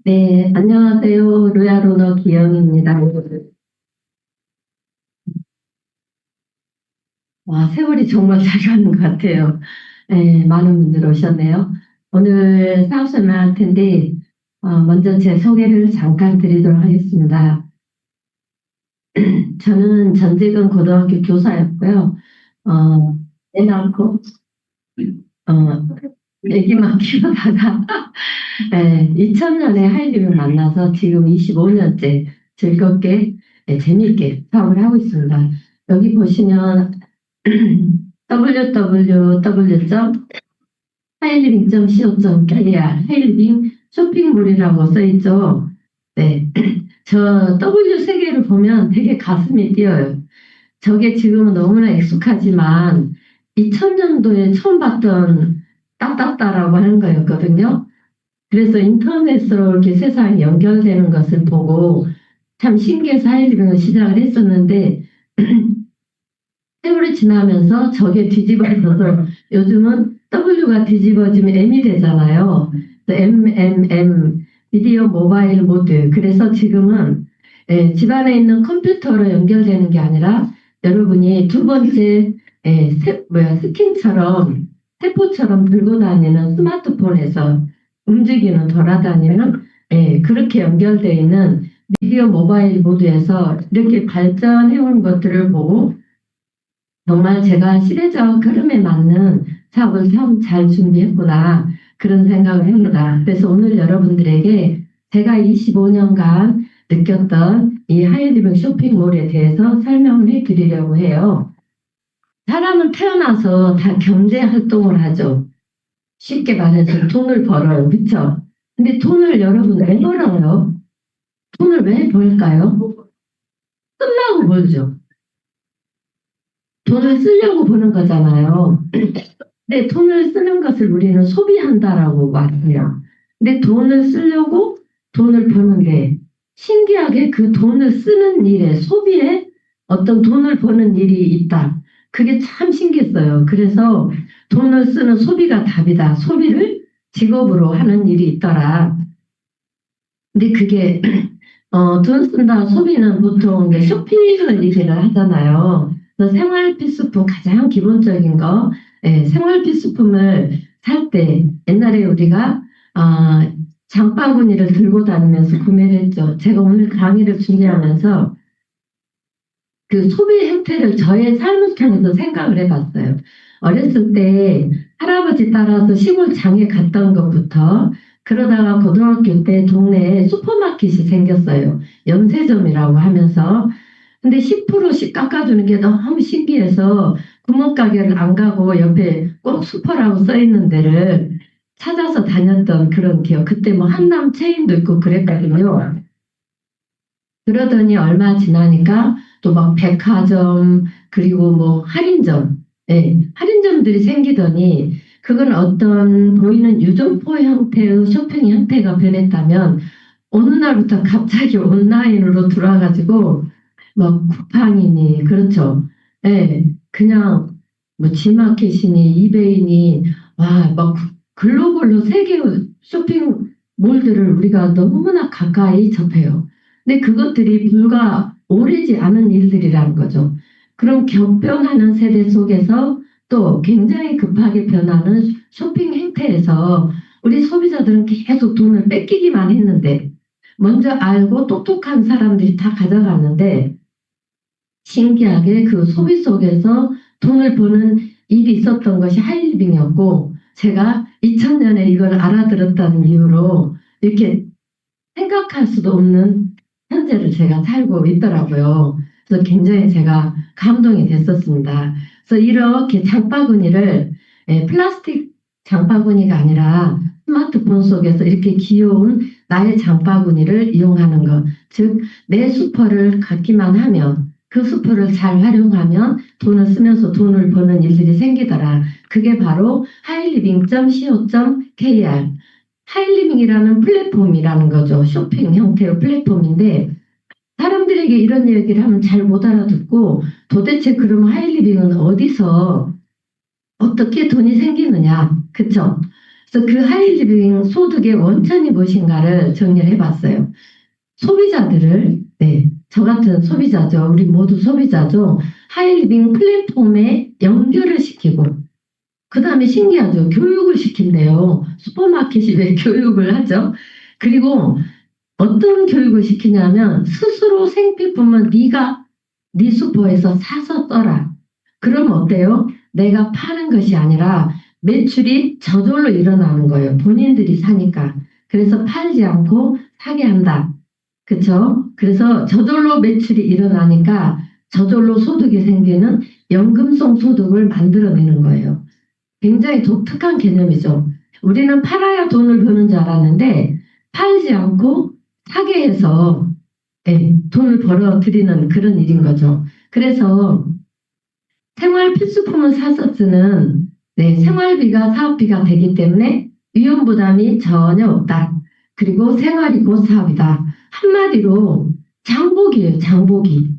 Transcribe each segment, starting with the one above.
네, 안녕하세요. 루야로너 기영입니다. 와, 세월이 정말 잘 가는 것 같아요. 네, 많은 분들 오셨네요. 오늘 사업설명 할 텐데, 먼저 제 소개를 잠깐 드리도록 하겠습니다. 저는 전직은 고등학교 교사였고요. 애 낳고, 어, 애기만 키우다가, 2000년에 하이님을 만나서 지금 25년째 즐겁게, 재미있게 사업을 하고 있습니다. 여기 보시면 www.hailiving.co.kr 하이리빙 쇼핑몰이라고 써있죠. 네, 저 W 세 개를 보면 되게 가슴이 뛰어요. 저게 지금은 너무나 익숙하지만 2000년도에 처음 봤던 따따따라고 하는 거였거든요. 그래서 인터넷으로 이렇게 세상이 연결되는 것을 보고 참 신기해서 하이리빙을 시작을 했었는데 세월이 지나면서 저게 뒤집어져서 요즘은 W가 뒤집어지면 M이 되잖아요. MMM 비디오 모바일 모드. 그래서 지금은 집안에 있는 컴퓨터로 연결되는 게 아니라 여러분이 두 번째 스킨처럼 세포처럼 들고 다니는 스마트폰에서 움직이는 돌아다니는 그렇게 연결되어 있는 비디오 모바일 모드에서 이렇게 발전해 온 것들을 보고 정말 제가 시대적 흐름에 맞는 사업을 참 잘 준비했구나 그런 생각을 합니다. 그래서 오늘 여러분들에게 제가 25년간 느꼈던 이 하이리빙 쇼핑몰에 대해서 설명을 해드리려고 해요. 사람은 태어나서 다 경제 활동을 하죠. 쉽게 말해서 돈을 벌어요. 그렇죠? 근데 돈을 여러분 왜 벌어요? 돈을 왜 벌까요? 쓰려고 벌죠. 돈을 쓰려고 버는 거잖아요. 근데 돈을 쓰는 것을 우리는 소비한다라고 말해요. 근데 돈을 쓰려고 돈을 버는데 신기하게 그 돈을 쓰는 일에 소비에 어떤 돈을 버는 일이 있다. 그게 참 신기했어요. 그래서 돈을 쓰는 소비가 답이다. 소비를 직업으로 하는 일이 있더라. 근데 그게 돈 쓴다 소비는 보통 이제 쇼핑을 얘기를 하잖아요. 그래서 생활 필수품 가장 기본적인 거, 생활 필수품을 살 때 옛날에 우리가 장바구니를 들고 다니면서 구매를 했죠. 제가 오늘 강의를 준비하면서 그 소비 행태를 저의 삶을 통해서 생각을 해봤어요. 어렸을 때 할아버지 따라서 시골 장에 갔던 것부터 그러다가 고등학교 때 동네에 슈퍼마켓이 생겼어요. 염세점이라고 하면서. 근데 10%씩 깎아주는 게 너무 신기해서 구멍가게를 안 가고 옆에 꼭 슈퍼라고 써 있는 데를 찾아서 다녔던 그런 기억. 그때 뭐 한남 체인도 있고 그랬거든요. 그러더니 얼마 지나니까 또 막 백화점 그리고 뭐 할인점, 할인점들이 생기더니 그건 어떤 보이는 유점포 형태의 쇼핑 형태가 변했다면 어느 날부터 갑자기 온라인으로 들어와가지고 막 쿠팡이니 그렇죠. 그냥 뭐 지마켓이니 이베이니 와막 글로벌로 세계 쇼핑몰들을 우리가 너무나 가까이 접해요. 근데 그것들이 불과 오래지 않은 일들이라는 거죠. 그런 격변하는 세대 속에서 또 굉장히 급하게 변하는 쇼핑 행태에서 우리 소비자들은 계속 돈을 뺏기기만 했는데 먼저 알고 똑똑한 사람들이 다 가져갔는데 신기하게 그 소비 속에서 돈을 버는 일이 있었던 것이 하이리빙이었고 제가 2000년에 이걸 알아들었다는 이유로 이렇게 생각할 수도 없는 현재를 제가 살고 있더라고요. 그래서 굉장히 제가 감동이 됐었습니다. 그래서 이렇게 장바구니를 플라스틱 장바구니가 아니라 스마트폰 속에서 이렇게 귀여운 나의 장바구니를 이용하는 것. 즉, 내 슈퍼를 갖기만 하면 그 슈퍼를 잘 활용하면 돈을 쓰면서 돈을 버는 일들이 생기더라. 그게 바로 hailiving.co.kr 하이리빙이라는 플랫폼이라는 거죠. 쇼핑 형태의 플랫폼인데 사람들에게 이런 얘기를 하면 잘 못 알아듣고 도대체 그럼 하이리빙은 어디서 어떻게 돈이 생기느냐. 그쵸? 그래서 그 하이리빙 소득의 원천이 무엇인가를 정리를 해봤어요. 소비자들을, 네, 저 같은 소비자죠. 우리 모두 소비자죠. 하이리빙 플랫폼에 연결을 시키고, 그 다음에 신기하죠. 교육을 시킨대요. 슈퍼마켓이 왜 교육을 하죠? 그리고 어떤 교육을 시키냐면 스스로 생필품은 네가 네 슈퍼에서 사서 써라. 그럼 어때요? 내가 파는 것이 아니라 매출이 저절로 일어나는 거예요. 본인들이 사니까. 그래서 팔지 않고 사게 한다. 그쵸? 그래서 저절로 매출이 일어나니까 저절로 소득이 생기는 연금성 소득을 만들어내는 거예요. 굉장히 독특한 개념이죠. 우리는 팔아야 돈을 버는 줄 알았는데 팔지 않고 사게 해서 돈을 벌어들이는 그런 일인 거죠. 그래서 생활 필수품을 사서 쓰는 생활비가 사업비가 되기 때문에 위험 부담이 전혀 없다. 그리고 생활이 곧 사업이다. 한마디로 장보기예요. 장보기.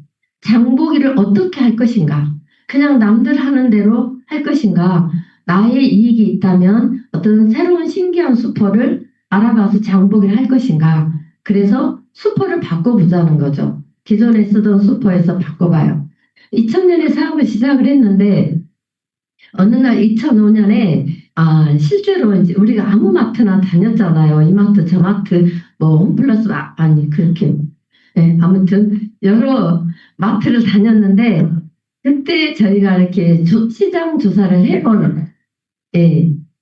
장보기를 어떻게 할 것인가? 그냥 남들 하는 대로 할 것인가? 나의 이익이 있다면 어떤 새로운 신기한 슈퍼를 알아봐서 장보기를 할 것인가? 그래서 슈퍼를 바꿔보자는 거죠. 기존에 쓰던 슈퍼에서 바꿔봐요. 2000년에 사업을 시작을 했는데 어느 날 2005년에 실제로 이제 우리가 아무 마트나 다녔잖아요. 이마트, 저마트, 뭐 홈플러스 아니 그렇게 아무튼 여러 마트를 다녔는데 그때 저희가 이렇게 시장 조사를 해보는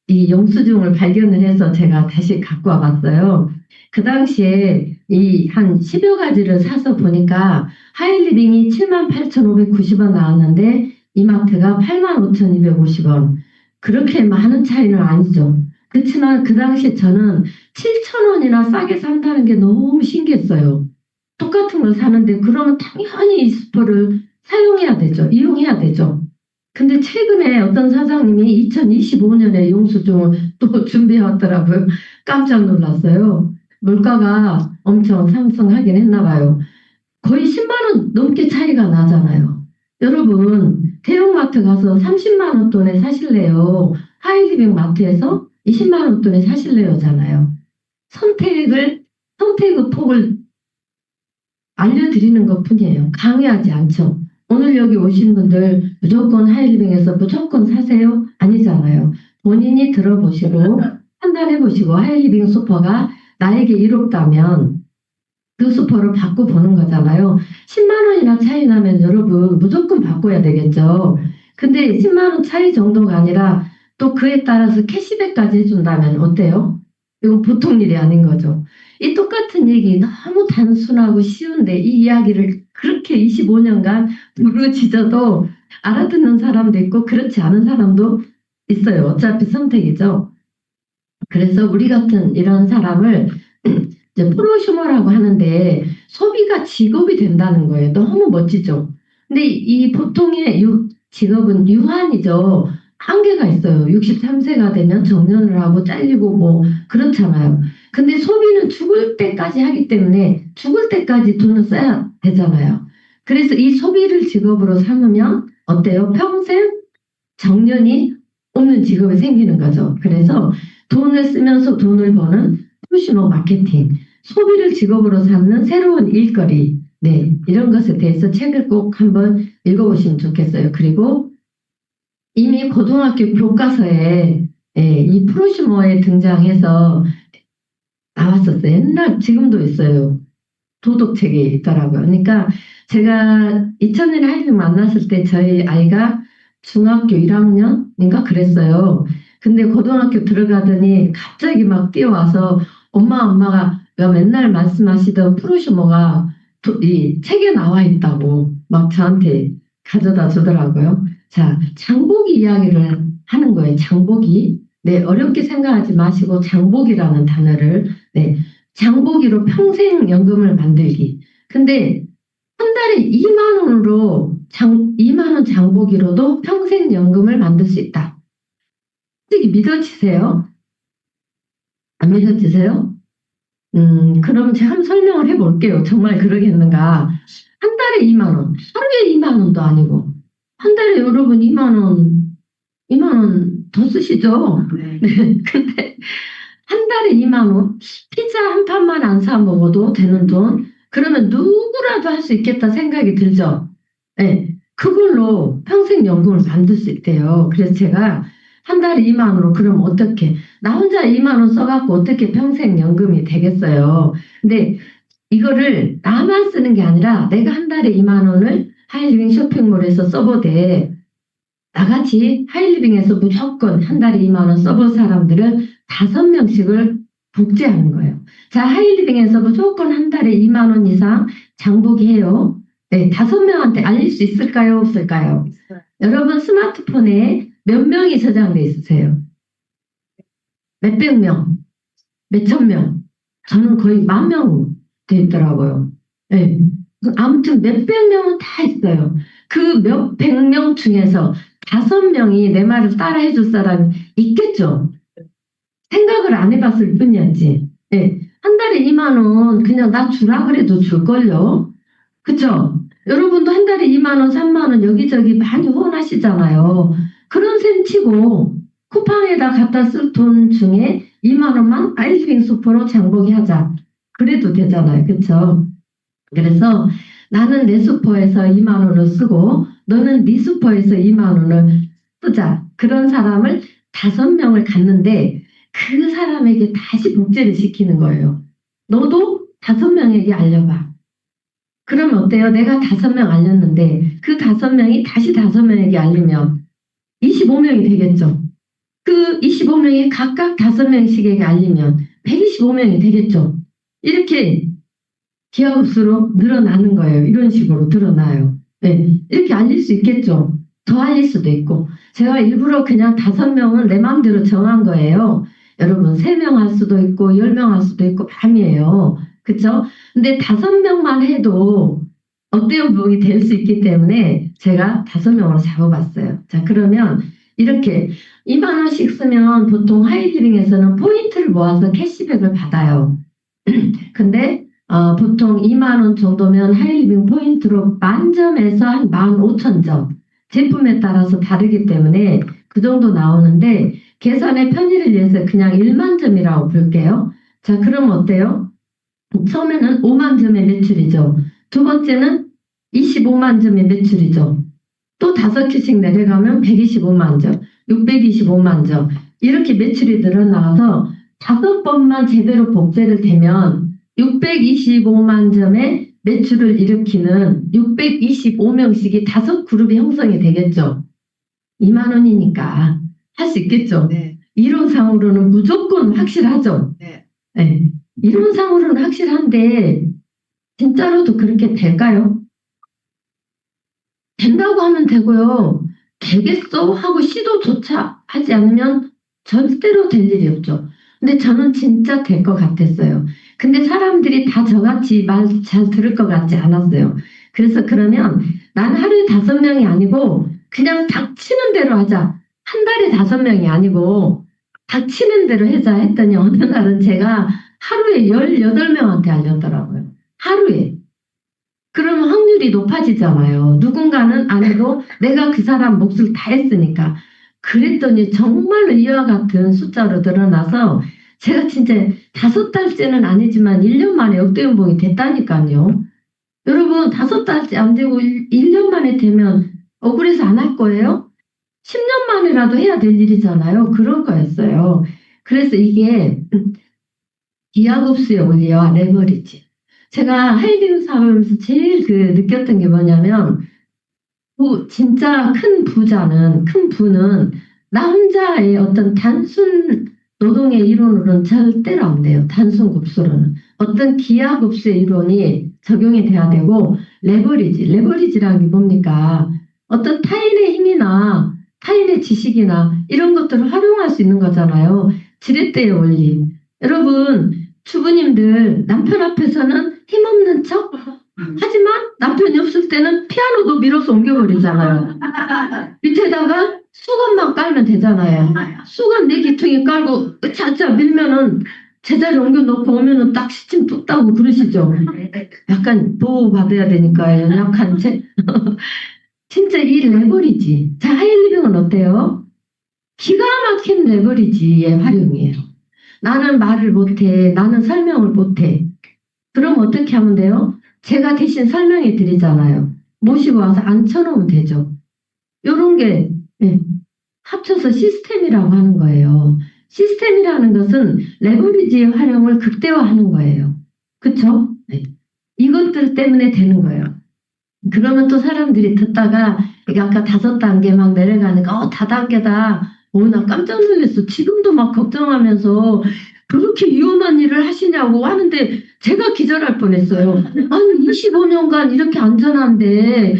이 영수증을 발견을 해서 제가 다시 갖고 와봤어요. 그 당시에 이 한 10여 가지를 사서 보니까 하이리빙이 78,590원 나왔는데 이마트가 85,250원. 그렇게 많은 차이는 아니죠. 그렇지만 그 당시에 저는 7,000원이나 싸게 산다는 게 너무 신기했어요. 똑같은 걸 사는데 그러면 당연히 이 슈퍼를 사용해야 되죠. 이용해야 되죠. 근데 최근에 어떤 사장님이 2025년에 영수증을 또 준비해 왔더라고요. 깜짝 놀랐어요. 물가가 엄청 상승하긴 했나 봐요. 거의 10만 원 넘게 차이가 나잖아요. 여러분 대형마트 가서 30만 원 돈에 사실래요? 하이리빙 마트에서 20만 원 돈에 사실래요잖아요. 선택의 폭을 알려드리는 것 뿐이에요. 강요하지 않죠. 오늘 여기 오신 분들 무조건 하이리빙에서 무조건 사세요? 아니잖아요. 본인이 들어보시고 판단해보시고 하이리빙 슈퍼가 나에게 이롭다면 그 슈퍼를 바꿔보는 거잖아요. 10만 원이나 차이 나면 여러분 무조건 바꿔야 되겠죠. 근데 10만 원 차이 정도가 아니라 또 그에 따라서 캐시백까지 해준다면 어때요? 이건 보통 일이 아닌 거죠. 이 똑같은 얘기 너무 단순하고 쉬운데 이 이야기를 그렇게 25년간 부르짖어도 알아듣는 사람도 있고 그렇지 않은 사람도 있어요. 어차피 선택이죠. 그래서 우리 같은 이런 사람을 이제 프로슈머라고 하는데 소비가 직업이 된다는 거예요. 너무 멋지죠. 근데 이 보통의 직업은 유한이죠. 한계가 있어요. 63세가 되면 정년을 하고 잘리고 뭐 그렇잖아요. 근데 소비는 죽을 때까지 하기 때문에 죽을 때까지 돈을 써야 되잖아요. 그래서 이 소비를 직업으로 삼으면 어때요? 평생 정년이 없는 직업이 생기는 거죠. 그래서 돈을 쓰면서 돈을 버는 프로슈머 마케팅, 소비를 직업으로 삼는 새로운 일거리, 이런 것에 대해서 책을 꼭 한번 읽어보시면 좋겠어요. 그리고 이미 고등학교 교과서에 이 프로슈머에 등장해서 나왔었어요. 옛날 지금도 있어요. 도덕책에 있더라고요. 그러니까 제가 2000년에 하이를 만났을 때 저희 아이가 중학교 1학년인가 그랬어요. 근데 고등학교 들어가더니 갑자기 막 뛰어와서 엄마가 맨날 말씀하시던 프로슈머가 이 책에 나와 있다고 막 저한테 가져다 주더라고요. 자, 장보기 이야기를 하는 거예요. 장보기. 어렵게 생각하지 마시고 장보기라는 단어를 장보기로 평생 연금을 만들기. 근데 한 달에 2만 원으로 2만 원 장보기로도 평생 연금을 만들 수 있다. 솔직히 믿어지세요? 안 믿어지세요? 그럼 제가 한번 설명을 해볼게요. 정말 그러겠는가? 한 달에 2만 원, 하루에 2만 원도 아니고 한 달에 여러분 2만 원 2만 원 더 쓰시죠? 네. 네. 근데 한 달에 2만 원? 피자 한 판만 안 사 먹어도 되는 돈? 그러면 누구라도 할 수 있겠다 생각이 들죠? 네. 그걸로 평생 연금을 만들 수 있대요. 그래서 제가 한 달에 2만 원으로 그럼 어떻게? 나 혼자 2만 원 써갖고 어떻게 평생 연금이 되겠어요? 근데 이거를 나만 쓰는 게 아니라 내가 한 달에 2만 원을 하이리빙 쇼핑몰에서 써보되 나같이 하이리빙에서 무조건 한 달에 2만 원 써본 사람들은 5명씩을 복제하는 거예요. 자, 하이리빙에서 무조건 한 달에 2만 원 이상 장복해요. 네, 5명한테 알릴 수 있을까요? 없을까요? 있어요. 여러분 스마트폰에 몇 명이 저장돼 있으세요? 몇백 명, 몇천 명. 저는 거의 10,000명 돼 있더라고요. 네. 아무튼 몇백 명은 다 있어요. 그 몇백 명 중에서 5명이 내 말을 따라 해줄 사람이 있겠죠. 생각을 안 해봤을 뿐이었지. 네. 한 달에 2만 원 그냥 나 주라 그래도 줄걸요. 그쵸? 여러분도 한 달에 2만 원, 3만 원 여기저기 많이 후원하시잖아요. 그런 셈 치고 쿠팡에다 갖다 쓸 돈 중에 2만 원만 아이스빙 슈퍼로 장보기 하자. 그래도 되잖아요. 그쵸? 그래서 나는 내 슈퍼에서 2만 원을 쓰고 너는 네 슈퍼에서 2만 원을 쓰자. 그런 사람을 5명을 갖는데 그 사람에게 다시 복제를 시키는 거예요. 너도 5명에게 알려봐. 그러면 어때요? 내가 5명 알렸는데 그 5명이 다시 5명에게 알리면 25명이 되겠죠. 그 25명이 각각 5명씩에게 알리면 125명이 되겠죠. 이렇게 기하급수로 늘어나는 거예요. 이런 식으로 늘어나요. 네, 이렇게 알릴 수 있겠죠. 더 알릴 수도 있고. 제가 일부러 그냥 5명은 내 마음대로 정한 거예요. 여러분 3명 할 수도 있고 10명 할 수도 있고 밤이에요. 그쵸? 근데 5명만 해도 억대형 부흥이 될 수 있기 때문에 제가 5명으로 잡아봤어요. 자, 그러면 이렇게 2만 원씩 쓰면 보통 하이드링에서는 포인트를 모아서 캐시백을 받아요. 근데 보통 2만 원 정도면 하이리빙 포인트로 만점에서 한 15,000점 제품에 따라서 다르기 때문에 그 정도 나오는데 계산의 편의를 위해서 그냥 1만 점이라고 볼게요. 자, 그럼 어때요? 처음에는 5만 점의 매출이죠. 두 번째는 25만 점의 매출이죠. 또 5큐씩 내려가면 125만 점, 625만 점 이렇게 매출이 늘어나서 5번만 제대로 복제를 되면 625만 점의 매출을 일으키는 625명씩이 5그룹이 형성이 되겠죠. 2만 원이니까 할 수 있겠죠. 네. 이론상으로는 무조건 확실하죠. 네. 네. 이론상으로는 확실한데 진짜로도 그렇게 될까요? 된다고 하면 되고요. 되겠어? 하고 시도조차 하지 않으면 절대로 될 일이 없죠. 근데 저는 진짜 될 것 같았어요. 근데 사람들이 다 저같이 말 잘 들을 것 같지 않았어요. 그래서 그러면 나는 하루에 5명이 아니고 그냥 닥치는 대로 하자. 한 달에 5명이 아니고 닥치는 대로 하자 했더니 어느 날은 제가 하루에 18명한테 알렸더라고요. 하루에. 그러면 확률이 높아지잖아요. 누군가는 안 해도 내가 그 사람 몫을 다 했으니까. 그랬더니 정말로 이와 같은 숫자로 드러나서 제가 진짜 5달째는 아니지만 1년 만에 역대연봉이 됐다니까요. 여러분 5달째 안 되고 1년 만에 되면 억울해서 안 할 거예요? 10년 만이라도 해야 될 일이잖아요. 그런 거였어요. 그래서 이게 기하급수의 원리와 레버리지. 제가 하이딩 사업하면서 제일 느꼈던 게 뭐냐면 진짜 큰 부는 나 혼자의 어떤 단순 노동의 이론으로는 절대로 안 돼요. 단순 급수로는. 어떤 기하급수의 이론이 적용이 돼야 되고 레버리지라는 게 뭡니까? 어떤 타인의 힘이나 타인의 지식이나 이런 것들을 활용할 수 있는 거잖아요. 지렛대의 원리. 여러분 주부님들 남편 앞에서는 힘없는 척 하지만 남편이 없을 때는 피아노도 밀어서 옮겨버리잖아요. 밑에다가 수건만 깔면 되잖아요. 수건 4기퉁이 깔고 으차으차 밀면은 제자리 옮겨놓고 오면은 딱 시침 뚝 따고 그러시죠. 약간 보호받아야 되니까 연약한 채. 진짜 이 레버리지. 자, 하이리빙은 어때요? 기가 막힌 레버리지의 활용이에요. 나는 말을 못해. 나는 설명을 못해. 그럼 어떻게 하면 돼요? 제가 대신 설명해 드리잖아요. 모시고 와서 앉혀놓으면 되죠. 요런 게 네, 합쳐서 시스템이라고 하는 거예요. 시스템이라는 것은 레버리지의 활용을 극대화하는 거예요. 그쵸? 네. 이것들 때문에 되는 거예요. 그러면 또 사람들이 듣다가 이게 아까 5단계 막 내려가니까 다단계다. 나 깜짝 놀랐어. 지금도 막 걱정하면서 그렇게 위험한 일을 하시냐고 하는데 제가 기절할 뻔했어요. 아니 25년간 이렇게 안전한데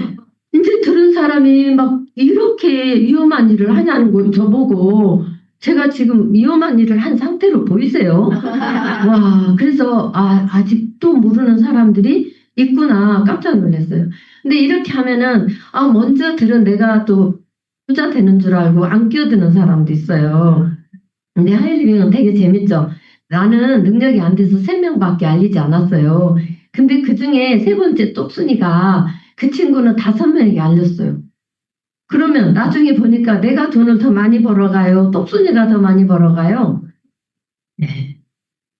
이제 들은 사람이 막 이렇게 위험한 일을 하냐는 거예요. 저보고. 제가 지금 위험한 일을 한 상태로 보이세요? 와, 그래서 아직도 모르는 사람들이 있구나 깜짝 놀랐어요. 근데 이렇게 하면은 먼저 들은 내가 또 부자 되는 줄 알고 안 끼어드는 사람도 있어요. 근데 하이리빙은 되게 재밌죠. 나는 능력이 안 돼서 3명밖에 알리지 않았어요. 근데 그 중에 3번째 똑순이가 그 친구는 5명에게 알렸어요. 그러면 나중에 보니까 내가 돈을 더 많이 벌어가요? 똑순이가 더 많이 벌어가요? 네.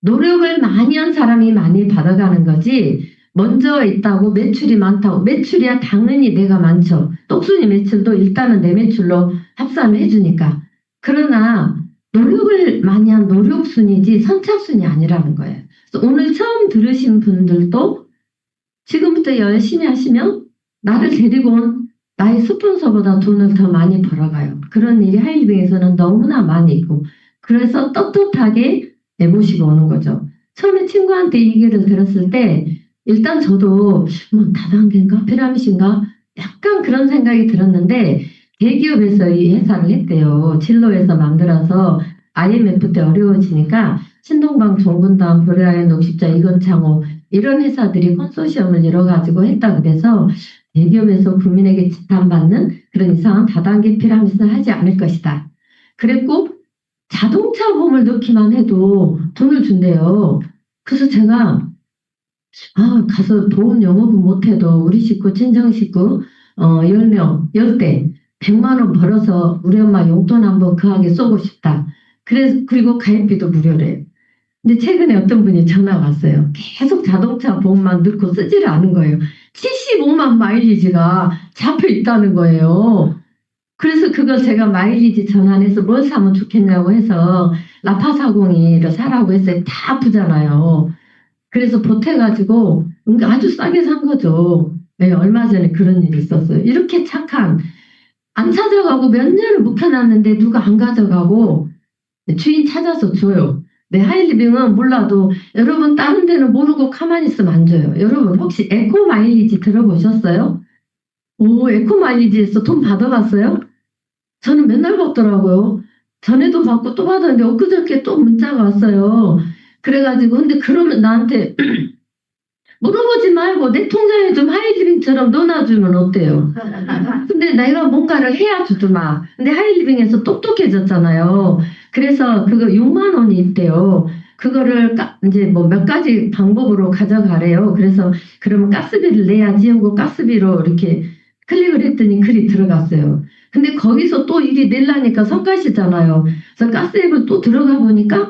노력을 많이 한 사람이 많이 받아가는 거지 먼저 있다고 매출이 많다고 매출이야 당연히 내가 많죠. 똑순이 매출도 일단은 내 매출로 합산을 해주니까. 그러나 노력을 많이 한 노력순이지 선착순이 아니라는 거예요. 그래서 오늘 처음 들으신 분들도 지금부터 열심히 하시면 나를 데리고 온 나의 스폰서보다 돈을 더 많이 벌어가요. 그런 일이 하이리빙에서는 너무나 많이 있고 그래서 떳떳하게 모시고 오는 거죠. 처음에 친구한테 이 얘기를 들었을 때 일단 저도 다단계인가 피라밋인가 약간 그런 생각이 들었는데 대기업에서 이 회사를 했대요. 진로에서 만들어서 IMF 때 어려워지니까 신동방, 종근당, 보레아연, 녹십자, 이건창호 이런 회사들이 컨소시엄을 열어가지고 했다 그래서 대기업에서 국민에게 지탄받는 그런 이상한 다단계 피라밋을 하지 않을 것이다. 그랬고 자동차 보험을 넣기만 해도 돈을 준대요. 그래서 제가 가서 보험 영업은 못해도 우리 식구 친정 식구 10명 10대 100만 원 벌어서 우리 엄마 용돈 한번 거하게 쏘고 싶다. 그리고 가입비도 무료래요. 근데 최근에 어떤 분이 전화 왔어요. 계속 자동차 보험만 넣고 쓰지를 않은 거예요. 75만 마일리지가 잡혀 있다는 거예요. 그래서 그걸 제가 마일리지 전환해서 뭘 사면 좋겠냐고 해서 라파사공이를 사라고 했어요. 다 아프잖아요. 그래서 보태가지고 아주 싸게 산 거죠. 네, 얼마 전에 그런 일이 있었어요. 이렇게 착한 안 찾아가고 몇 년을 묵혀놨는데 누가 안 가져가고 주인 찾아서 줘요. 네, 하이리빙은 몰라도 여러분 다른 데는 모르고 가만히 있으면 안 줘요. 여러분 혹시 에코 마일리지 들어보셨어요? 오, 에코 마일리지에서 돈 받아봤어요? 저는 맨날 받더라고요. 전에도 받고 또 받았는데 엊그저께 또 문자가 왔어요. 그래가지고 근데 그러면 나한테 물어보지 말고 내 통장에 좀 하이리빙처럼 넣어놔주면 어때요? 근데 내가 뭔가를 해야 주더만. 근데 하이리빙에서 똑똑해졌잖아요. 그래서 그거 6만 원이 있대요. 그거를 이제 뭐 몇 가지 방법으로 가져가래요. 그래서 그러면 가스비를 내야지 하고 가스비로 이렇게 클릭을 했더니 글이 들어갔어요. 근데 거기서 또 일이 내려니까 성가시잖아요. 그래서 가스앱을 또 들어가 보니까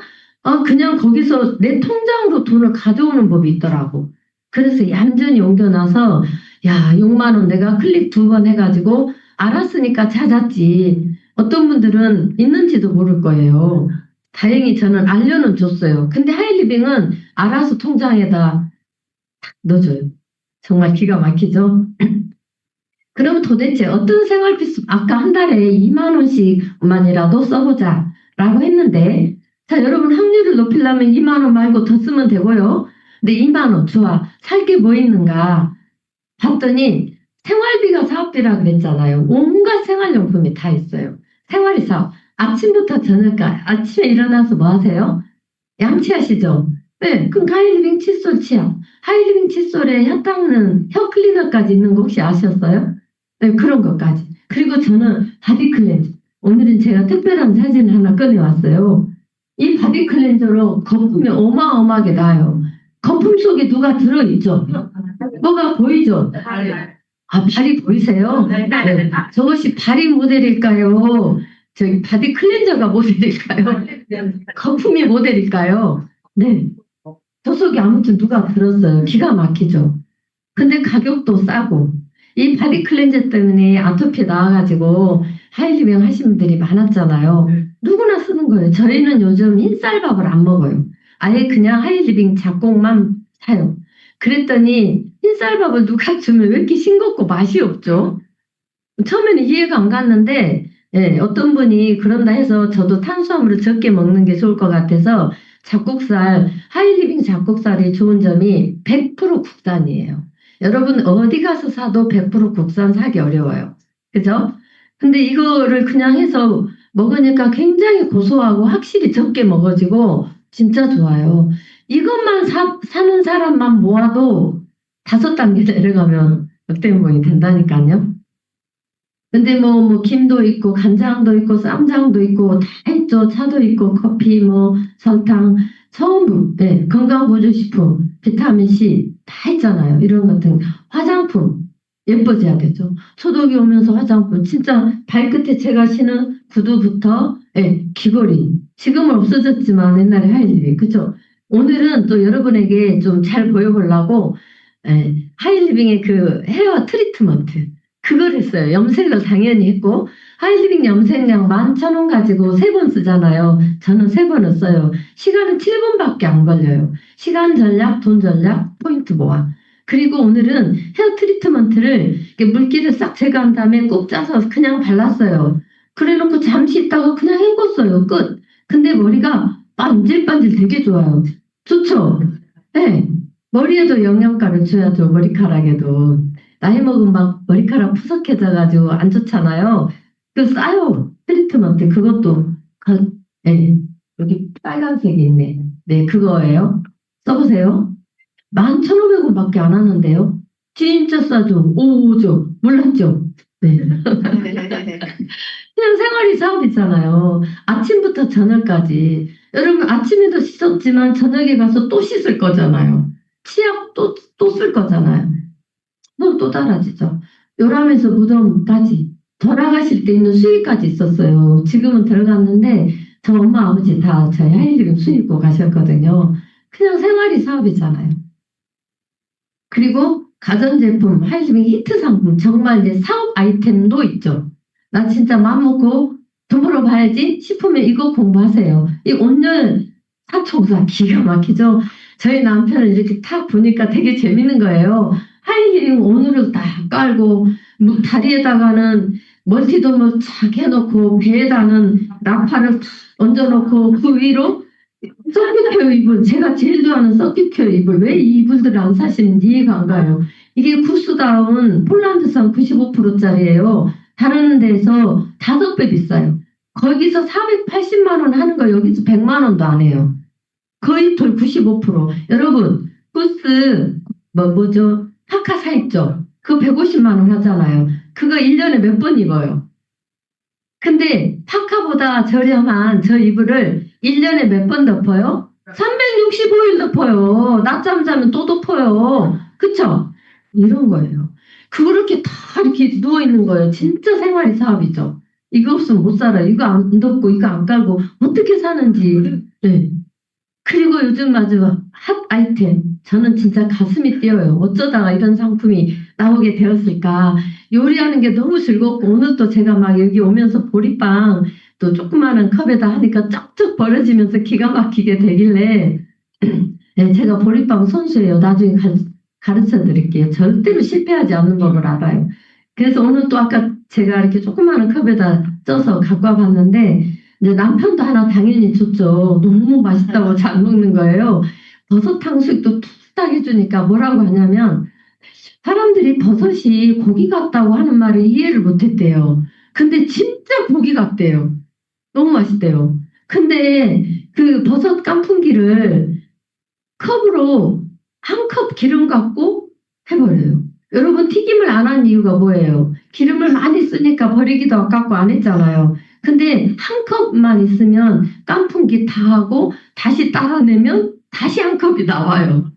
그냥 거기서 내 통장으로 돈을 가져오는 법이 있더라고. 그래서 얌전히 옮겨놔서 야 6만 원 내가 클릭 2번 해가지고 알았으니까 찾았지. 어떤 분들은 있는지도 모를 거예요. 다행히 저는 알려는 줬어요. 근데 하이리빙은 알아서 통장에다 탁 넣어줘요. 정말 기가 막히죠? 그럼 도대체 어떤 생활비 아까 한 달에 2만 원씩만이라도 써보자 라고 했는데 자 여러분 확률을 높이려면 2만 원 말고 더 쓰면 되고요. 근데 2만 원 좋아. 살 게 뭐 있는가 봤더니 생활비가 사업비라 그랬잖아요. 온갖 생활용품이 다 있어요. 생활이 사업. 아침부터 저녁까지 아침에 일어나서 뭐 하세요? 양치하시죠? 네, 그럼 하이리빙 칫솔 치약. 하이리빙 칫솔에 혀 닦는 혀 클리너까지 있는 거 혹시 아셨어요? 네, 그런 것까지. 그리고 저는 바디 클렌저. 오늘은 제가 특별한 사진을 하나 꺼내왔어요. 이 바디 클렌저로 거품이 어마어마하게 나요. 거품 속에 누가 들어있죠? 뭐가 보이죠? 발이 보이세요? 네. 저것이 발이 모델일까요? 저기 바디 클렌저가 모델일까요? 거품이 모델일까요? 네. 저 속에 아무튼 누가 들었어요. 기가 막히죠. 근데 가격도 싸고 이 바디 클렌저 때문에 아토피 나와가지고 하이리빙 하시는 분들이 많았잖아요. 누구나 쓰는 거예요. 저희는 요즘 흰쌀밥을 안 먹어요. 아예 그냥 하이리빙 작곡만 사요. 그랬더니 흰쌀밥을 누가 주면 왜 이렇게 싱겁고 맛이 없죠? 처음에는 이해가 안 갔는데 예, 어떤 분이 그런다 해서 저도 탄수화물을 적게 먹는 게 좋을 것 같아서 잡곡살, 하이리빙 잡곡살이 좋은 점이 100% 국산이에요. 여러분 어디 가서 사도 100% 국산 사기 어려워요. 그죠? 근데 이거를 그냥 해서 먹으니까 굉장히 고소하고 확실히 적게 먹어지고 진짜 좋아요. 이것만 사는 사람만 모아도 5단계 내려가면 역대문이 된다니까요. 근데 뭐 김도 있고 간장도 있고 쌈장도 있고 다 있죠. 차도 있고 커피 뭐 설탕 전부 네, 건강보조식품 비타민C 다 있잖아요. 이런 것들 화장품 예뻐져야 되죠. 소독이 오면서 화장품 진짜 발끝에 제가 신은 구두부터 예, 귀걸이 지금은 없어졌지만 옛날에 하이리빙 그죠? 오늘은 또 여러분에게 좀 잘 보여보려고 예, 하이리빙의 그 헤어 트리트먼트 그걸 했어요. 염색을 당연히 했고 하이리빙 염색약 11,000원 가지고 3번 쓰잖아요. 저는 3번을 써요. 시간은 7분밖에 안 걸려요. 시간 절약, 돈 절약, 포인트 모아. 그리고 오늘은 헤어 트리트먼트를 이렇게 물기를 싹 제거한 다음에 꼭 짜서 그냥 발랐어요. 그래놓고 잠시 있다가 그냥 헹궜어요. 끝. 근데 머리가 반질반질 되게 좋아요. 좋죠? 네. 머리에도 영양가를 줘야죠. 머리카락에도. 나이 먹으면 막 머리카락 푸석해져가지고 안 좋잖아요. 그 싸요. 트리트먼트 그것도 네, 여기 빨간색이 있네. 네, 그거예요. 써보세요. 11,500원밖에 안 하는데요. 진짜 싸죠. 오죠. 몰랐죠? 네. 그냥 생활이 사업이잖아요. 아침부터 저녁까지. 여러분 아침에도 씻었지만 저녁에 가서 또 씻을 거잖아요. 치약 또 쓸 거잖아요. 또 달라지죠. 요람에서 무덤까지 돌아가실 때 있는 수위까지 있었어요. 지금은 들어갔는데 저 엄마 아버지 다 저희 하이리빙 수입고 가셨거든요. 그냥 생활이 사업이잖아요. 그리고 가전제품 하이리빙 히트 상품 정말 이제 사업 아이템도 있죠. 나 진짜 마음먹고 돈 벌어봐야지 싶으면 이거 공부하세요. 이 온열 사총사 기가 막히죠. 저희 남편은 이렇게 탁 보니까 되게 재밌는 거예요. 하이힐 온으로 딱 깔고 뭐 다리에다가는 멀티돔을 착 해놓고 배에다는 나팔을 탁 얹어놓고 그 위로 서킷케어 이불 제가 제일 좋아하는 서킷케어 이불 왜 이 이불들을 안 사시는지 이해가 안 가요. 이게 구스다운 폴란드산 95%짜리예요. 다른 데서 5배 비싸요. 거기서 480만 원 하는 거 여기서 100만 원도 안 해요. 거의 돌 95%. 여러분 구스 뭐죠? 파카 사 있죠? 그거 150만 원 하잖아요. 그거 1년에 몇 번 입어요. 근데 파카보다 저렴한 저 이불을 1년에 몇 번 덮어요? 365일 덮어요. 낮잠 자면 또 덮어요. 그쵸? 이런 거예요. 그렇게 다 이렇게 누워있는 거예요. 진짜 생활이 사업이죠. 이거 없으면 못 살아요. 이거 안 덮고 이거 안 깔고 어떻게 사는지. 네. 그리고 요즘 아주 핫 아이템. 저는 진짜 가슴이 뛰어요. 어쩌다가 이런 상품이 나오게 되었을까. 요리하는 게 너무 즐겁고 오늘 또 제가 막 여기 오면서 보리빵 또 조그마한 컵에다 하니까 쩍쩍 버려지면서 기가 막히게 되길래 네, 제가 보리빵 선수예요. 나중에 가르쳐 드릴게요. 절대로 실패하지 않는 법을 알아요. 그래서 오늘 또 아까 제가 이렇게 조그마한 컵에다 쪄서 갖고 와봤는데 이제 남편도 하나 당연히 줬죠. 너무 맛있다고 잘 먹는 거예요. 버섯 탕수육도 툭딱 해주니까 뭐라고 하냐면 사람들이 버섯이 고기 같다고 하는 말을 이해를 못했대요. 근데 진짜 고기 같대요. 너무 맛있대요. 근데 그 버섯 깐풍기를 컵으로 한 컵 기름 갖고 해버려요. 여러분 튀김을 안 한 이유가 뭐예요? 기름을 많이 쓰니까 버리기도 아깝고 안 했잖아요. 근데 한 컵만 있으면 깐풍기 다 하고 다시 따라내면 다시 한 컵이 나와요.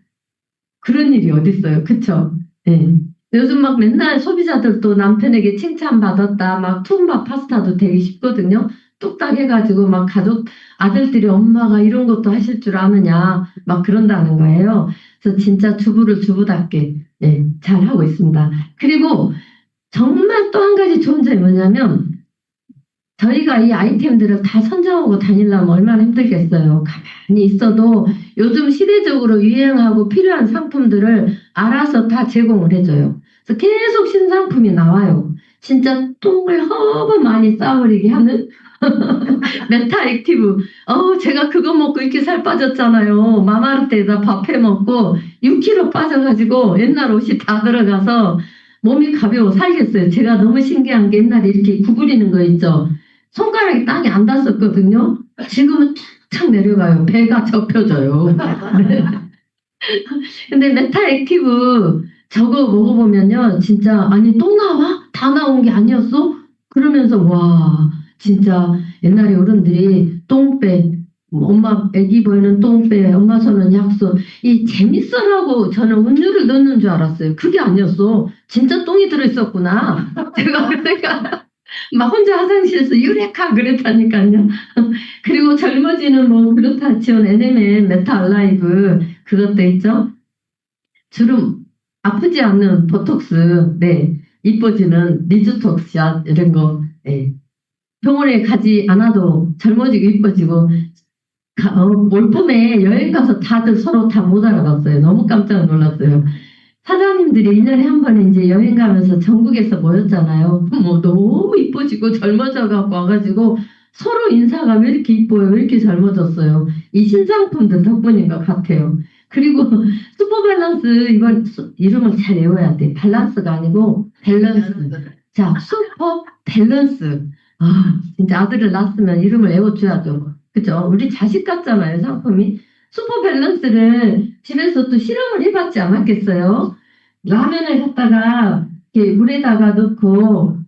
그런 일이 어딨어요. 그쵸? 네. 요즘 막 맨날 소비자들도 남편에게 칭찬받았다. 막 투움밥 파스타도 되게 쉽거든요. 뚝딱 해가지고 막 가족, 아들들이 엄마가 이런 것도 하실 줄 아느냐, 막 그런다는 거예요. 그래서 진짜 주부를 주부답게, 네, 잘 하고 있습니다. 그리고 정말 또 한 가지 좋은 점이 뭐냐면, 저희가 이 아이템들을 다 선정하고 다니려면 얼마나 힘들겠어요. 가만히 있어도 요즘 시대적으로 유행하고 필요한 상품들을 알아서 다 제공을 해줘요. 그래서 계속 신상품이 나와요. 진짜 똥을 허브 많이 싸버리게 하는 메타 액티브. 제가 그거 먹고 이렇게 살 빠졌잖아요. 마마르트에다 밥 해 먹고 6kg 빠져가지고 옛날 옷이 다 들어가서 몸이 가벼워 살겠어요. 제가 너무 신기한 게 옛날에 이렇게 구부리는 거 있죠. 손가락이 땅에 안 닿았거든요. 지금은 탁 내려가요. 배가 접혀져요. 네. 근데 메타 액티브 저거 먹어보면요. 진짜 아니 또 나와? 다 나온 게 아니었어? 그러면서 와 진짜 옛날에 어른들이 똥배 엄마 애기 보이는 똥배 엄마 손은 약속 이 재밌어라고 저는 음료를 넣는 줄 알았어요. 그게 아니었어. 진짜 똥이 들어있었구나. 제가 그때가 막 혼자 화장실에서 유레카 그랬다니까요. 그리고 젊어지는 뭐 글루타치온, NMN, 메타 알라이브 그것도 있죠. 주름 아프지 않는 보톡스, 네, 이뻐지는 리즈톡스샷 이런 거, 네. 병원에 가지 않아도 젊어지고 이뻐지고 올 봄에 여행 가서 다들 서로 다 못 알아봤어요. 너무 깜짝 놀랐어요. 사장님들이 1년에 한 번에 이제 여행 가면서 전국에서 모였잖아요. 뭐 너무 이뻐지고 젊어져 갖고 와가지고 서로 인사가 왜 이렇게 이뻐요? 왜 이렇게 젊어졌어요? 이 신상품들 덕분인 것 같아요. 그리고 슈퍼밸런스 이번 이름을 잘 외워야 돼. 밸런스가 아니고 밸런스. 자, 슈퍼 밸런스. 아, 진짜 아들을 낳았으면 이름을 외워줘야죠. 그죠? 우리 자식 같잖아요, 상품이. 슈퍼 밸런스를 집에서 또 실험을 해봤지 않았겠어요? 라면을 갖다가 이렇게 물에다가 넣고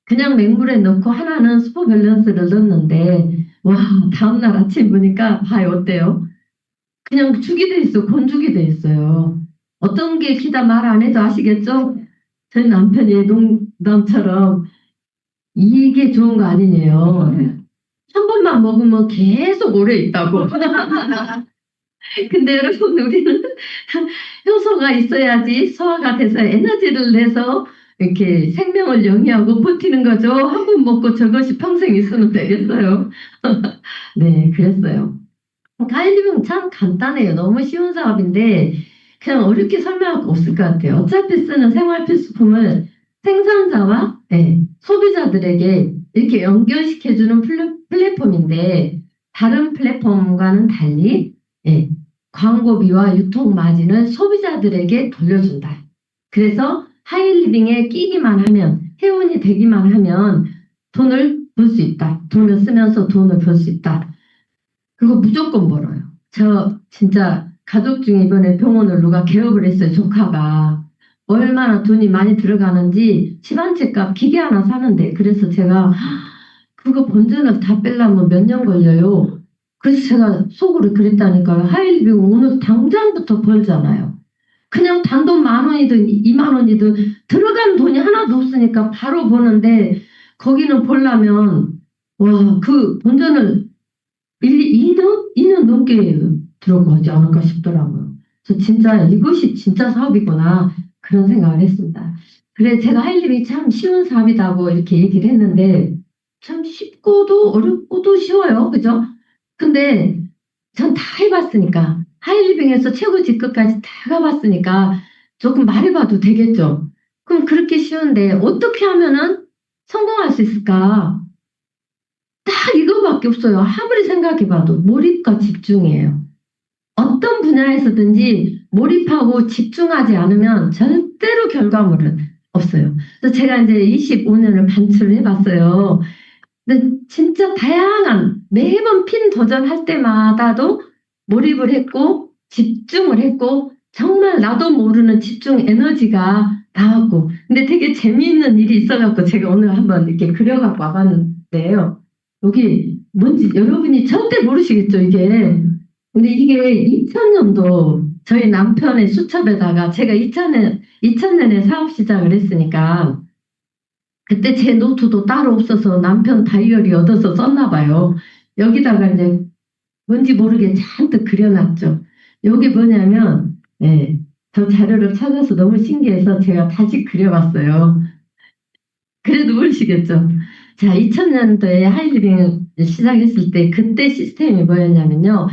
그냥 맹물에 넣고 하나는 슈퍼 밸런스를 넣었는데 와 다음날 아침 보니까 봐요 어때요? 그냥 죽이 돼 있어 곤죽이 돼 있어요. 어떤 게 기다 말 안 해도 아시겠죠? 저희 남편이 농담처럼 이게 좋은 거 아니네요. 한 번만 먹으면 계속 오래 있다고. 근데 여러분 우리는 효소가 있어야지 소화가 돼서 에너지를 내서 이렇게 생명을 영위하고 버티는 거죠. 한 번 먹고 저것이 평생 있으면 되겠어요. 네, 그랬어요. 가일리병 참 간단해요. 너무 쉬운 사업인데 그냥 어렵게 설명할 거 없을 것 같아요. 어차피 쓰는 생활 필수품을 생산자와 네, 소비자들에게 이렇게 연결시켜주는 플랫폼인데 다른 플랫폼과는 달리 예, 광고비와 유통 마진을 소비자들에게 돌려준다. 그래서 하이리빙에 끼기만 하면 회원이 되기만 하면 돈을 벌 수 있다. 돈을 쓰면서 돈을 벌 수 있다. 그거 무조건 벌어요. 저 진짜 가족 중에 이번에 병원을 누가 개업을 했어요. 조카가. 얼마나 돈이 많이 들어가는지 집 한 채 값 기계 하나 사는데 그래서 제가 그거 본전을 다 빼려면 몇 년 걸려요. 그래서 제가 속으로 그랬다니까요. 하이리빙 오늘 당장부터 벌잖아요. 그냥 단돈 10,000원이든 20,000원이든 들어간 돈이 하나도 없으니까 바로 버는데 거기는 벌려면 와, 그 본전을 2년 넘게 들어가지 않을까 싶더라고요. 그래서 진짜 이것이 진짜 사업이구나 그런 생각을 했습니다. 그래 제가 할 일이 참 쉬운 사업이라고 이렇게 얘기를 했는데 참 쉽고도 어렵고도 쉬워요. 그죠? 근데 전 다 해봤으니까 하이리빙에서 최고 직급까지 다 가봤으니까 조금 말해봐도 되겠죠. 그럼 그렇게 쉬운데 어떻게 하면은 성공할 수 있을까? 딱 이거밖에 없어요. 아무리 생각해봐도 몰입과 집중이에요. 어떤 분야에서든지 몰입하고 집중하지 않으면 절대로 결과물은 없어요. 그래서 제가 이제 25년을 반출을 해봤어요. 근데 진짜 다양한 매번 핀 도전할 때마다도 몰입을 했고 집중을 했고 정말 나도 모르는 집중 에너지가 나왔고 근데 되게 재미있는 일이 있어갖고 제가 오늘 한번 이렇게 그려갖고 와봤는데요. 여기 뭔지 여러분이 절대 모르시겠죠 이게. 근데 이게 2000년도 저희 남편의 수첩에다가 제가 2000년에 사업 시작을 했으니까 그때 제 노트도 따로 없어서 남편 다이어리 얻어서 썼나 봐요. 여기다가 이제 뭔지 모르게 잔뜩 그려놨죠. 여기 뭐냐면, 예, 저 자료를 찾아서 너무 신기해서 제가 다시 그려봤어요. 그래도 모르시겠죠? 자, 2000년도에 하이리빙 시작했을 때 그때 시스템이 뭐였냐면요.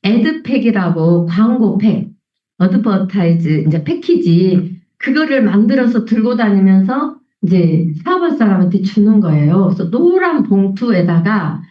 애드팩이라고 광고팩, 어드버타이즈 이제 패키지 그거를 만들어서 들고 다니면서 이제 사업할 사람한테 주는 거예요. 그래서 노란 봉투에다가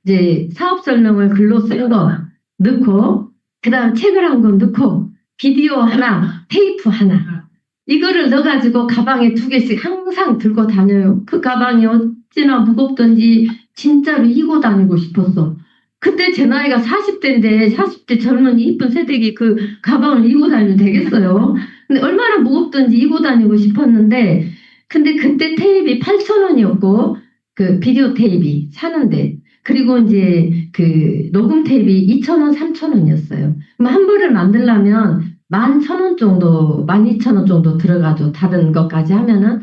이제 사업 설명을 글로 쓴 거 넣고 그다음 책을 한 권 넣고 비디오 하나, 테이프 하나 이거를 넣어가지고 가방에 2개씩 항상 들고 다녀요. 그 가방이 어찌나 무겁던지 진짜로 이고 다니고 싶었어. 그때 제 나이가 40대인데 40대 젊은 이쁜 새댁이 그 가방을 이고 다니면 되겠어요. 근데 얼마나 무겁던지 이고 다니고 싶었는데 근데 그때 테이프이 8,000원이었고 그 비디오 테이프 사는데 그리고 이제 그 녹음 테이프이 2,000원, 3,000원이었어요. 그럼 한 벌을 만들려면 11,000원 정도, 12,000원 정도 들어가죠. 다른 것까지 하면은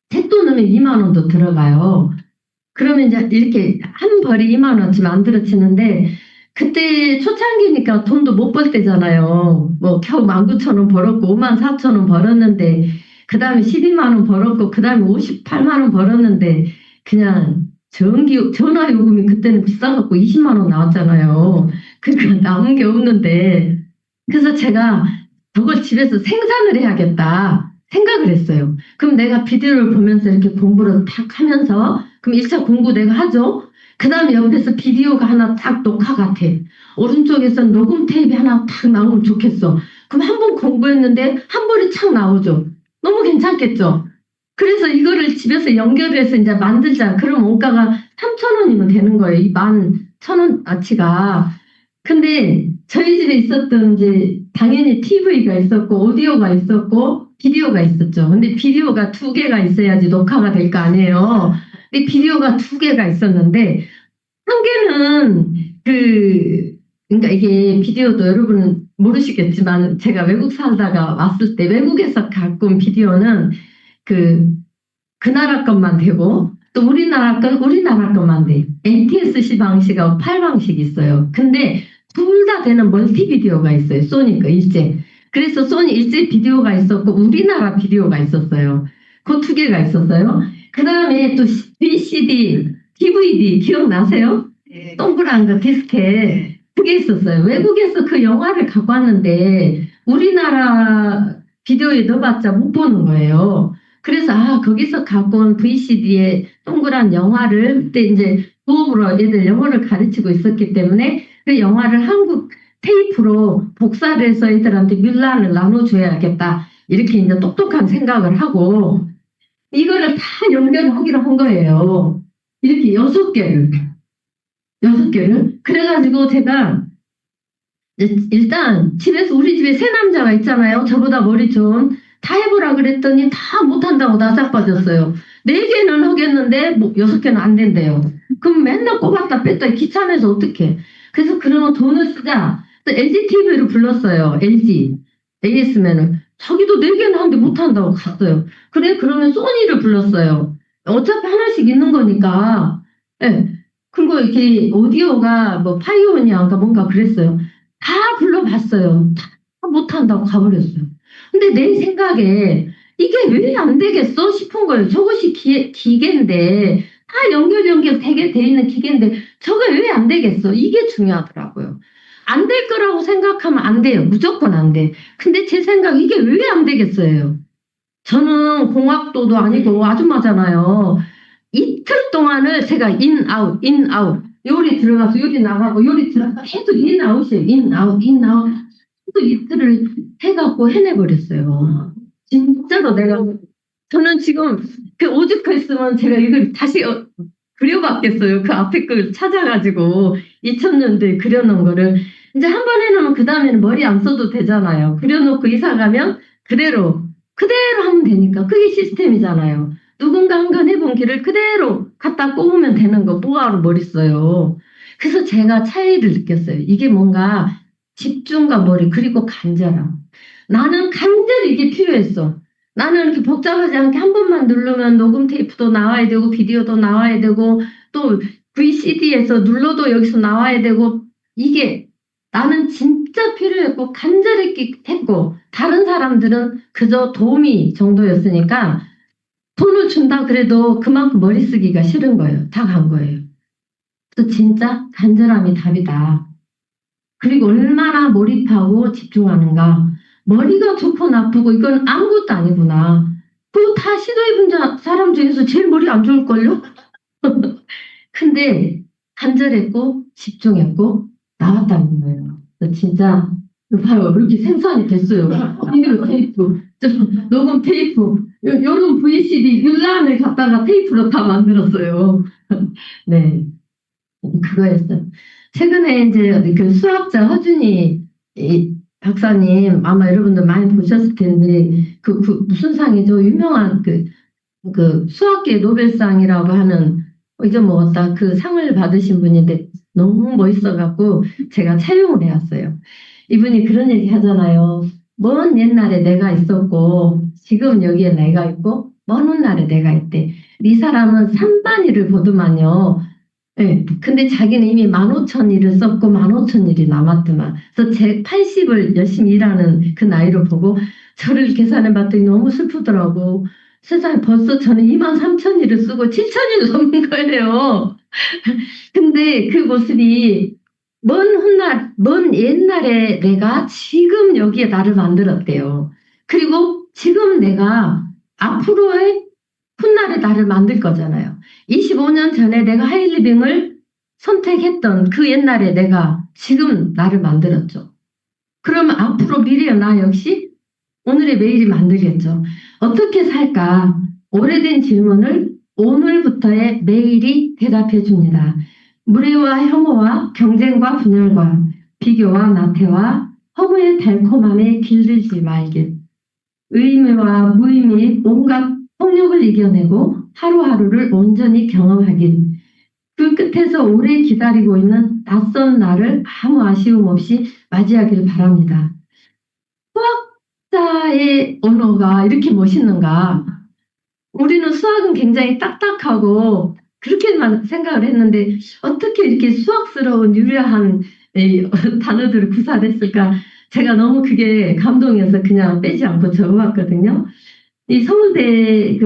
책도 넣으면 2만 원도 들어가요. 그러면 이제 이렇게 한 벌이 2만 원치 만들어지는데 그때 초창기니까 돈도 못 벌 때잖아요. 뭐 겨우 19,000원 벌었고 54,000원 벌었는데 그 다음에 12만 원 벌었고 그 다음에 58만 원 벌었는데 그냥 전화 요금이 그때는 비싸갖고 20만 원 나왔잖아요. 그러니까 남은 게 없는데 그래서 제가 저걸 집에서 생산을 해야겠다 생각을 했어요. 그럼 내가 비디오를 보면서 이렇게 공부를 탁 하면서 그럼 1차 공부 내가 하죠. 그 다음에 옆에서 비디오가 하나 딱 녹화가 돼. 오른쪽에서 녹음 테이프 하나 딱 나오면 좋겠어. 그럼 한 번 공부했는데 한 벌이 착 나오죠. 너무 괜찮겠죠? 그래서 이거를 집에서 연결해서 이제 만들자. 그럼 원가가 3,000원이면 되는 거예요. 이 11,000원어치가. 근데 저희 집에 있었던 이제 당연히 TV가 있었고 오디오가 있었고 비디오가 있었죠. 근데 비디오가 2개가 있어야지 녹화가 될 거 아니에요. 근데 비디오가 2개가 있었는데 한 개는 그러니까 이게 비디오도 여러분은 모르시겠지만 제가 외국 살다가 왔을 때 외국에서 갖고 온 비디오는 그 나라 것만 되고 또 우리나라 건 우리나라 것만 돼. NTSC 방식하고 팔 방식이 있어요. 근데 둘 다 되는 멀티 비디오가 있어요. 소니 거 일제. 그래서 소니 일제 비디오가 있었고 우리나라 비디오가 있었어요. 그 2개가 있었어요. 그 다음에 또 VCD, DVD 기억나세요? 네. 동그란 거 디스켓 그게 있었어요. 외국에서 그 영화를 갖고 왔는데 우리나라 비디오에 넣어봤자 못 보는 거예요. 그래서 거기서 갖고 온 VCD에 동그란 영화를 그때 이제 수업으로 애들 영어를 가르치고 있었기 때문에 그 영화를 한국 테이프로 복사를 해서 애들한테 뮬란을 나눠줘야겠다. 이렇게 이제 똑똑한 생각을 하고 이거를 다 연결하기로 한 거예요. 이렇게 6개를. 그래가지고 제가 일단 집에서 우리 집에 세 남자가 있잖아요. 저보다 머리 좀 다 해보라 그랬더니 다 못한다고 나자빠졌어요. 4개는 하겠는데 뭐 6개는 안 된대요. 그럼 맨날 꼽았다 뺐다 귀찮아서 어떡해. 그래서 그러면 돈을 쓰자. 또 LG TV를 불렀어요. LG AS면은 자기도 4개는 하는데 못한다고 갔어요. 그래 그러면 소니를 불렀어요. 어차피 하나씩 있는 거니까. 예. 그리고 이렇게 오디오가 뭐 파이오니아인가 뭔가 그랬어요. 다 불러봤어요. 다 못한다고 가버렸어요. 근데 내 생각에 이게 왜 안 되겠어 싶은 거예요. 저것이 기계인데 다 연결 되게 돼 있는 기계인데 저거 왜 안 되겠어? 이게 중요하더라고요. 안 될 거라고 생각하면 안 돼요. 무조건 안 돼. 근데 제 생각 이게 왜 안 되겠어요? 저는 공학도도 아니고 아줌마잖아요. 이틀 동안을 제가 인, 아웃. 요리 들어가서 요리 나가고 요리 들어가서 계속 인, 아웃이에요. 인, 아웃. 또 이틀을 해갖고 해내버렸어요. 진짜로 저는 지금 그 오죽했으면 제가 이걸 다시 그려봤겠어요. 그 앞에 걸 찾아가지고 2000년대에 그려놓은 거를 이제 한 번 해놓으면 그 다음에는 머리 안 써도 되잖아요. 그려놓고 이사 가면 그대로 하면 되니까 그게 시스템이잖아요. 누군가 한 번 해본 길을 그대로 갖다 꼽으면 되는 거 뭐하러 머리 써요. 그래서 제가 차이를 느꼈어요. 이게 뭔가 집중과 머리 그리고 간절함. 나는 간절히 이게 필요했어. 나는 이렇게 복잡하지 않게 한 번만 누르면 녹음 테이프도 나와야 되고 비디오도 나와야 되고 또 VCD에서 눌러도 여기서 나와야 되고 이게 나는 진짜 필요했고 간절했고 다른 사람들은 그저 도우미 정도였으니까 돈을 준다 그래도 그만큼 머리 쓰기가 싫은 거예요. 다 간 거예요. 그래서 진짜 간절함이 답이다. 그리고 얼마나 몰입하고 집중하는가. 머리가 좋고 나쁘고 이건 아무것도 아니구나. 그거 다 시도해본 사람 중에서 제일 머리 안 좋을걸요? 근데 간절했고 집중했고 나왔다는 거예요. 그래서 진짜 봐요. 이렇게 생산이 됐어요. 비디오 테이프, 녹음 테이프, 요런 VCD 율란을 갖다가 테이프로 다 만들었어요. 네, 그거였어요. 최근에 이제 그 수학자 허준이 박사님 아마 여러분들 많이 보셨을 텐데 그 무슨 상이죠? 유명한 그 수학계 노벨상이라고 하는 잊어먹었다. 그 상을 받으신 분인데 너무 멋있어갖고 제가 차용을 해왔어요. 이분이 그런 얘기 하잖아요. 먼 옛날에 내가 있었고 지금 여기에 내가 있고 먼 훗날에 내가 있대. 이 사람은 산반위를 보더만요. 네, 근데 자기는 이미 15,000일을 썼고 15,000일이 남았더만. 그래서 제 80을 열심히 일하는 그 나이로 보고 저를 계산해 봤더니 너무 슬프더라고. 세상에 벌써 저는 23,000일을 쓰고 7,000일 넘은 거예요. 근데 그 모습이 먼 옛날에 내가 지금 여기에 나를 만들었대요. 그리고 지금 내가 앞으로의 훗날에 나를 만들 거잖아요. 25년 전에 내가 하이리빙을 선택했던 그 옛날에 내가 지금 나를 만들었죠. 그러면 앞으로 미래의 나 역시 오늘의 매일이 만들겠죠. 어떻게 살까? 오래된 질문을 오늘부터의 매일이 대답해 줍니다. 무례와 혐오와 경쟁과 분열과 비교와 나태와 허무의 달콤함에 길들지 말길. 의미와 무의미 온갖 폭력을 이겨내고 하루하루를 온전히 경험하길. 그 끝에서 오래 기다리고 있는 낯선 나를 아무 아쉬움 없이 맞이하길 바랍니다. 수학자의 언어가 이렇게 멋있는가? 우리는 수학은 굉장히 딱딱하고 그렇게만 생각을 했는데 어떻게 이렇게 수학스러운 유려한 단어들을 구사했을까? 제가 너무 그게 감동이어서 그냥 빼지 않고 적어봤거든요. 이 서울대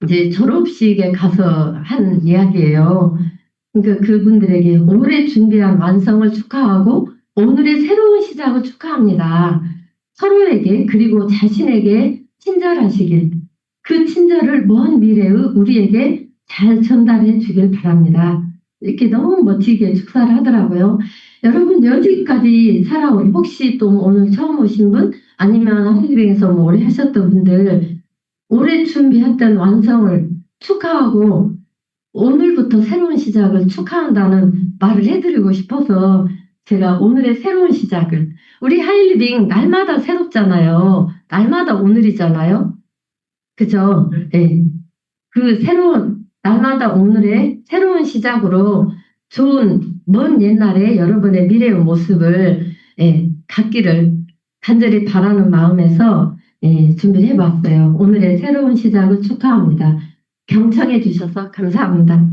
이제 졸업식에 가서 한 이야기예요. 그러니까 그분들에게 오래 준비한 완성을 축하하고 오늘의 새로운 시작을 축하합니다. 서로에게 그리고 자신에게 친절하시길. 그 친절을 먼 미래의 우리에게 잘 전달해 주길 바랍니다. 이렇게 너무 멋지게 축사를 하더라고요. 여러분 여기까지 살아온 혹시 또 오늘 처음 오신 분 아니면 한국에서 뭐 오래 하셨던 분들 오래 준비했던 완성을 축하하고 오늘부터 새로운 시작을 축하한다는 말을 해드리고 싶어서 제가 오늘의 새로운 시작을 우리 하이리빙 날마다 새롭잖아요. 날마다 오늘이잖아요. 그죠? 네. 그 새로운 날마다 오늘의 새로운 시작으로 좋은 먼 옛날에 여러분의 미래의 모습을 갖기를 간절히 바라는 마음에서 준비를 해봤어요. 오늘의 새로운 시작을 축하합니다. 경청해 주셔서 감사합니다.